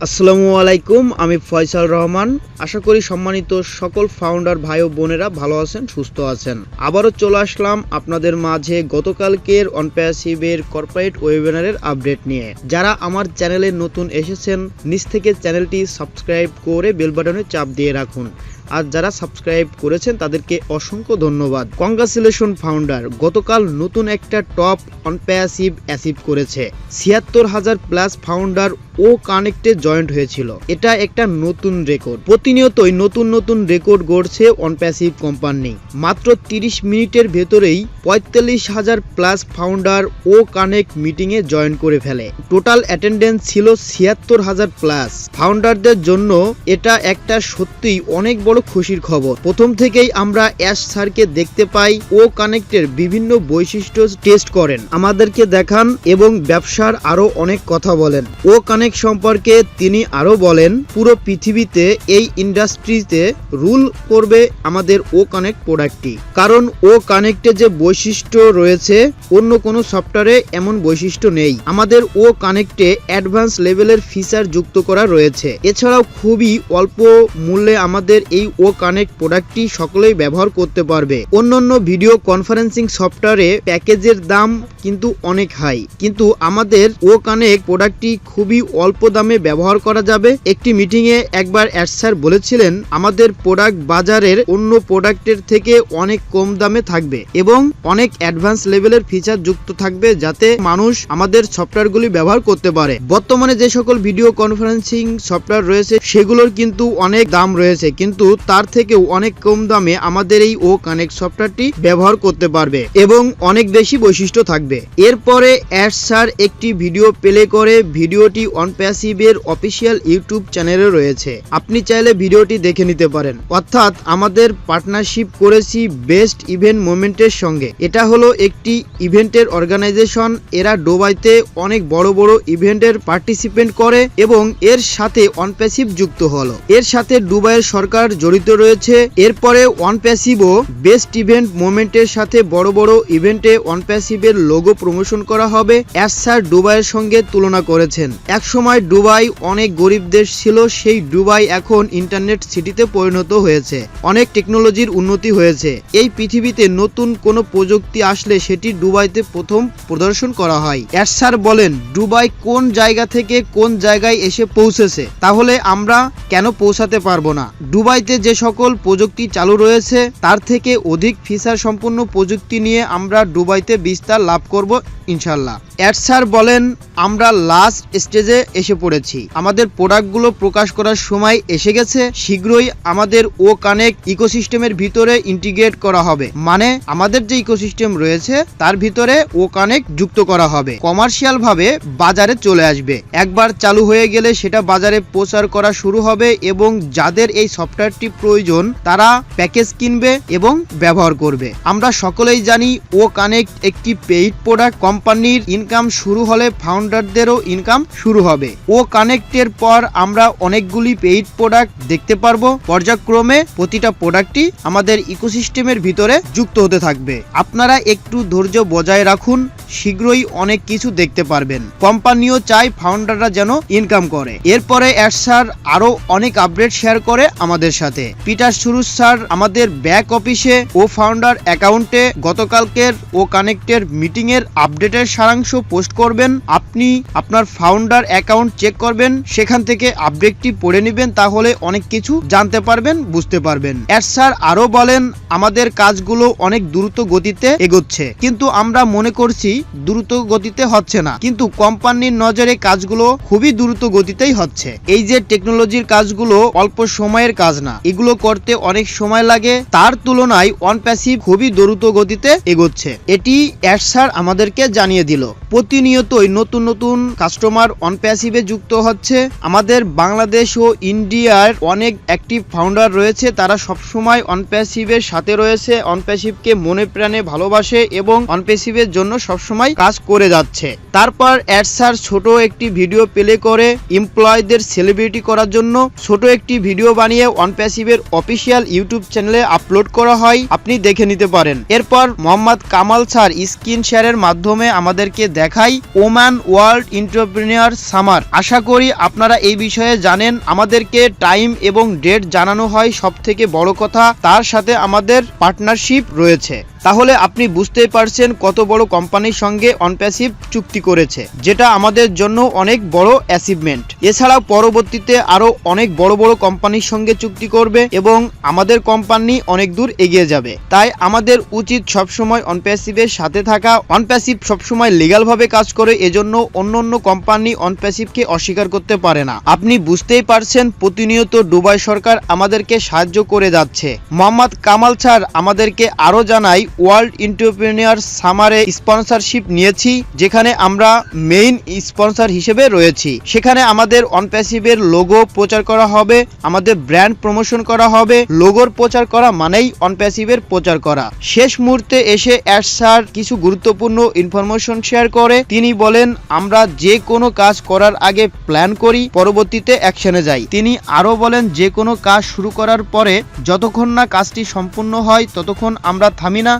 আসসালামু আলাইকুম, আমি ফয়সাল রহমান। আশা করি সম্মানিত সকল ফাউন্ডার ভাই ও বোনেরা ভালো আছেন, সুস্থ আছেন। আবারও চলে আসলাম আপনাদের মাঝে গতকালকের অনপ্যাসিভের কর্পোরেট ওয়েবিনারের আপডেট নিয়ে। যারা আমার চ্যানেলে নতুন এসেছেন, নিচ থেকে চ্যানেলটি সাবস্ক্রাইব করে বেল বাটনে চাপ দিয়ে রাখুন। আর যারা সাবস্ক্রাইব করেছেন তাদেরকে অসংখ্য ধন্যবাদ। কংগ্রাচুলেশন ফাউন্ডার, গতকাল নতুন একটা টপ অনপ্যাসিভ অ্যাচিভ করেছে। ৭৬,০০০ প্লাস ফাউন্ডার ও কানেক্টে জয়েন্ট হয়েছিল। এটা একটা নতুন রেকর্ড। প্রতিনিয়তই নতুন নতুন রেকর্ড গড়ছে অনপ্যাসিভ কোম্পানি। মাত্র ৩০ মিনিটের ভেতরেই ৪৫,০০০ প্লাস ফাউন্ডার ও কানেক্ট মিটিংয়ে জয়েন করে ফেলে। টোটাল অ্যাটেন্ডেন্স ছিল ৭৬,০০০ প্লাস। ফাউন্ডারদের জন্য এটা একটা সত্যিই অনেক বড় খুশির খবর। প্রথম থেকেই আমরা অ্যাশ স্যারকে দেখতে পাই ও কানেক্টের বিভিন্ন বৈশিষ্ট্য টেস্ট করেন, আমাদেরকে দেখান এবং ব্যবসার আরো অনেক কথা বলেন। ও কানেক্ট সম্পর্কে তিনি আরো বলেন, পুরো পৃথিবীতে এই ইন্ডাস্ট্রিতে রুল করবে আমাদের ও কানেক্ট প্রোডাক্টটি। কারণ ও কানেক্টে যে বৈশিষ্ট্য রয়েছে অন্য কোনো সফটওয়্যারে এমন বৈশিষ্ট্য নেই। আমাদের ও কানেক্টে অ্যাডভান্স লেভেলের ফিচার যুক্ত করা রয়েছে। এছাড়াও খুবই অল্প মূল্যে আমাদের এই ও কানেক্ট প্রোডাক্টটি সকলেই ব্যবহার করতে পারবে। অন্যান্য ভিডিও কনফারেন্সিং সফটওয়্যারে প্যাকেজের দাম কিন্তু অনেক হাই, কিন্তু আমাদের ও কানেক্ট প্রোডাক্টটি খুবই অল্প দামে ব্যবহার করা যাবে। একটি মিটিংয়ে একবার অ্যাড স্যার বলেছিলেন, আমাদের প্রোডাক্ট বাজারের অন্য প্রোডাক্টের থেকে অনেক কম দামে থাকবে এবং অনেক অ্যাডভান্স লেভেলের ফিচার যুক্ত থাকবে, যাতে মানুষ আমাদের সফটওয়্যারগুলি ব্যবহার করতে পারে। বর্তমানে যে সকল ভিডিও কনফারেন্সিং সফটওয়্যার রয়েছে সেগুলোর কিন্তু অনেক দাম রয়েছে, কিন্তু তার থেকেও অনেক কম দামে আমাদের এই ও কানেক্ট সফটওয়্যারটি ব্যবহার করতে পারবে এবং অনেক বেশি বৈশিষ্ট্য থাকবে। এরপরে অ্যাড স্যার একটি ভিডিও প্লে করে। ভিডিওটি অনপ্যাসিভের অফিসিয়াল ইউটিউব চ্যানেলে রয়েছে, আপনি চাইলে ভিডিওটি দেখে নিতে পারেন। অর্থাৎ আমাদের পার্টনারশিপ করেছি বেস্ট ইভেন্ট মোমেন্টের সঙ্গে। এটা হলো একটি ইভেন্টের অর্গানাইজেশন। এরা দুবাইতে অনেক বড় বড় ইভেন্টের পার্টিসিপেন্ট করে এবং এর সাথে অনপ্যাসিভ যুক্ত হলো। এর সাথে দুবাইয়ের সরকার জড়িত রয়েছে। এরপরে অনপ্যাসিভও বেস্ট ইভেন্ট মোমেন্টের সাথে বড় বড় ইভেন্টে অনপ্যাসিভের লোগো প্রমোশন করা হবে। অ্যাড স্যার দুবাইয়ের সঙ্গে তুলনা করেছেন, একসময় দুবাই অনেক গরিব দেশ ছিল, সেই দুবাই এখন ইন্টারনেট সিটিতে পরিণত হয়েছে। অনেক টেকনোলজির উন্নতি হয়েছে। এই পৃথিবীতে নতুন কোনো প্রযুক্তি আসলে সেটি দুবাইতে প্রথম প্রদর্শন করা হয়। অ্যাড স্যার বলেন, দুবাই কোন জায়গা থেকে কোন জায়গায় এসে পৌঁছেছে, তাহলে আমরা কেন পৌঁছাতে পারবো না? দুবাইতে যে সকল প্রযুক্তি চালু রয়েছে তার থেকে অধিক ফিচার সম্পন্ন প্রযুক্তি নিয়ে আমরা দুবাইতে বিস্তার লাভ করব ইনশাল্লাহ। অ্যাড স্যার বলেন, আমরা লাস্ট স্টেজে এসে পড়েছি। আমাদের প্রোডাক্টগুলো প্রকাশ করার সময় এসে গেছে। শীঘ্রই আমাদের ও কানেক্ট ইকোসিস্টেমের ভিতরে ইন্টিগ্রেট করা হবে, মানে আমাদের যে ইকোসিস্টেম রয়েছে তার ভিতরে ও কানেক্ট যুক্ত করা হবে। কমার্শিয়াল ভাবে বাজারে চলে আসবে। একবার চালু হয়ে গেলে সেটা বাজারে প্রচার করা শুরু হবে এবং যাদের এই সফটওয়্যারটি প্রয়োজন তারা প্যাকেজ কিনবে এবং ব্যবহার করবে। আমরা সকলেই জানি ও কানেক্ট একটি পেইড প্রোডাক্ট। কোম্পানির ইনকাম শুরু হলে ফাউন্ডারদেরও ইনকাম শুরু হবে। ও কানেক্টের পর আমরা অনেকগুলি পেইড প্রোডাক্ট দেখতে পারবো। পর্যায়ক্রমে প্রতিটা প্রোডাক্টই আমাদের ইকোসিস্টেমের ভিতরে যুক্ত হতে থাকবে। আপনারা একটু ধৈর্য বজায় রাখুন, শীঘ্রই অনেক কিছু দেখতে পারবেন। কোম্পানিও চাই ফাউন্ডাররা যেন ইনকাম করে। এরপরে অ্যাড স্যার আরো অনেক আপডেট শেয়ার করে আমাদের সাথে। পিটার সুরুজ স্যার আমাদের ব্যাক অফিসে ও ফাউন্ডার অ্যাকাউন্টে গতকালকের ও কানেক্টের মিটিং এর আপডেটের সারাংশ পোস্ট করবেন। আপনি আপনার ফাউন্ডার অ্যাকাউন্ট চেক করবেন, সেখান থেকে আপডেটটি পড়ে নেবেন, তাহলে অনেক কিছু জানতে পারবেন, বুঝতে পারবেন। অ্যাড স্যার আরো বলেন, আমাদের কাজগুলো অনেক দ্রুত গতিতে এগোচ্ছে, কিন্তু আমরা মনে করছি দ্রুত গতিতে হচ্ছে না, কিন্তু কোম্পানির নজরে কাজগুলো খুবই দ্রুত গতিতেই হচ্ছে। এই যে টেকনোলজির কাজগুলো অল্প সময়ের কাজ না, এগুলো করতে অনেক সময় লাগে, তার তুলনায় অনপ্যাসিভ খুবই দ্রুত গতিতে এগোচ্ছে। এটি অ্যাড স্যার আমাদেরকে জানিয়ে দিল। প্রতিনিয়তই নতুন নতুন কাস্টমার অনপ্যাসিভে যুক্ত হচ্ছে। আমাদের বাংলাদেশ ও ইন্ডিয়ার অনেক অ্যাক্টিভ ফাউন্ডার রয়েছে, তারা সবসময় অনপ্যাসিভের সাথে রয়েছে, অনপ্যাসিভকে মনে প্রাণে ভালোবাসে এবং অনপ্যাসিভের জন্য সবসময় সবসময় কাজ করে যাচ্ছে। তারপর অ্যাডসার ছোট একটি ভিডিও প্লে করে এমপ্লয়ীদের সেলিব্রিটি করার জন্য ছোট একটি ভিডিও বানিয়ে ONPASSIVE-এর অফিসিয়াল ইউটিউব চ্যানেলে আপলোড করা হয়, আপনি দেখে নিতে পারেন। এরপর মোহাম্মদ কামাল স্যার স্ক্রিন শেয়ারের মাধ্যমে আমাদেরকে দেখায় ওমান ওয়ার্ল্ড এন্টারপ্রেনিউর সামার। আশা করি আপনারা এই বিষয়ে জানেন। আমাদেরকে টাইম এবং ডেট জানানো হয়, সবথেকে বড় কথা তার সাথে আমাদের পার্টনারশিপ রয়েছে। তাহলে আপনি বুঝতেই পারছেন কত বড় কোম্পানির সঙ্গে ONPASSIVE চুক্তি করেছে, যেটা আমাদের জন্য অনেক বড় অ্যাচিভমেন্ট। এছাড়াও পরবর্তীতে আরো অনেক বড় বড় কোম্পানির সঙ্গে চুক্তি করবে এবং আমাদের কোম্পানি অনেক দূর এগিয়ে যাবে। তাই আমাদের উচিত সবসময় ONPASSIVE-এর সাথে থাকা। ONPASSIVE সবসময় লিগ্যালভাবে কাজ করে, এজন্য অন্য কোম্পানি ONPASSIVE-কে অস্বীকার করতে পারে না। আপনি বুঝতেই পারছেন প্রতিনিয়ত দুবাই সরকার আমাদেরকে সাহায্য করে যাচ্ছে। মোহাম্মদ কামাল স্যার আমাদেরকে আরো জানায় ওয়ার্ল্ড এন্টারপ্রেনিউর সামারে স্পন্সরশিপ নিয়েছি, যেখানে আমরা মেইন স্পন্সর হিসেবে রয়েছি। সেখানে আমাদের ONPASSIVE-এর লোগো প্রচার করা হবে, আমাদের ব্র্যান্ড প্রমোশন করা হবে। লোগোর প্রচার করা মানেই ONPASSIVE-এর প্রচার করা। শেষ মুহূর্তে এসে স্যার কিছু গুরুত্বপূর্ণ ইনফরমেশন শেয়ার করে। তিনি বলেন, আমরা যে কোনো কাজ করার আগে প্ল্যান করি, পরবর্তীতে অ্যাকশনে যাই। তিনি আরো বলেন, যে কোনো কাজ শুরু করার পরে যতক্ষণ না কাজটি সম্পূর্ণ হয় ততক্ষণ আমরা থামি না।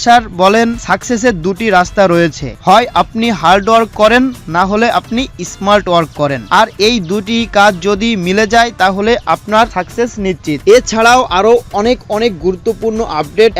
স্যার বলেন, সাকসেসের দুটি রাস্তা রয়েছে, হয় আপনি হার্ড ওয়ার্ক করেন, না হলে আপনি স্মার্ট ওয়ার্ক করেন। আর এই দুটি কাজ যদি মিলে যায় তাহলে আপনার সাকসেস নিশ্চিত। এছাড়াও আরো অনেক গুরুত্বপূর্ণ আপডেট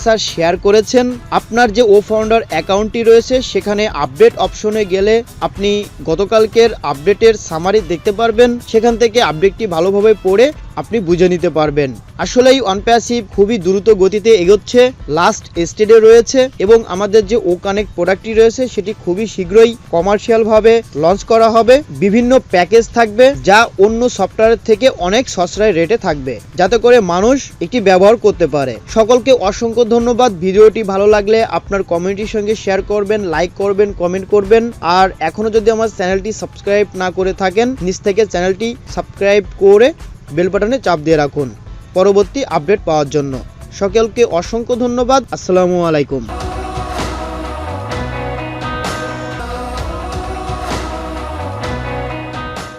স্যার শেয়ার করেছেন। আপনার যে ও ফাউন্ডার অ্যাকাউন্টটি রয়েছে সেখানে আপডেট অপশনে গেলে আপনি গতকালকের আপডেটের সামারি দেখতে পারবেন। সেখান থেকে আপডেটটি ভালোভাবে পড়ে আপনি বুঝে নিতে পারবেন। আসলেই ONPASSIVE খুবই দ্রুত গতিতে এগোচ্ছে, লাস্ট স্টেজে রয়েছে এবং আমাদের যে ও কানেক্ট প্রোডাক্টটি রয়েছে সেটি খুবই শীঘ্রই কমার্শিয়াল ভাবে লঞ্চ করা হবে। বিভিন্ন প্যাকেজ থাকবে যা অন্য সফটওয়্যারের থেকে অনেক সস্তায় রেটে থাকবে, যাতে করে মানুষ এটি ব্যবহার করতে পারে। সকলকে অসংখ্য ধন্যবাদ। ভিডিওটি ভালো লাগলে আপনার কমিউনিটির সঙ্গে শেয়ার করবেন, লাইক করবেন, কমেন্ট করবেন। আর এখনো যদি আমার চ্যানেলটি সাবস্ক্রাইব না করে থাকেন, নিচ থেকে চ্যানেলটি সাবস্ক্রাইব করে বেল বাটনে চাপ দিয়ে রাখুন পরবর্তী আপডেট পাওয়ার জন্য। সকলকে অসংখ্য ধন্যবাদ। আসসালামু আলাইকুম।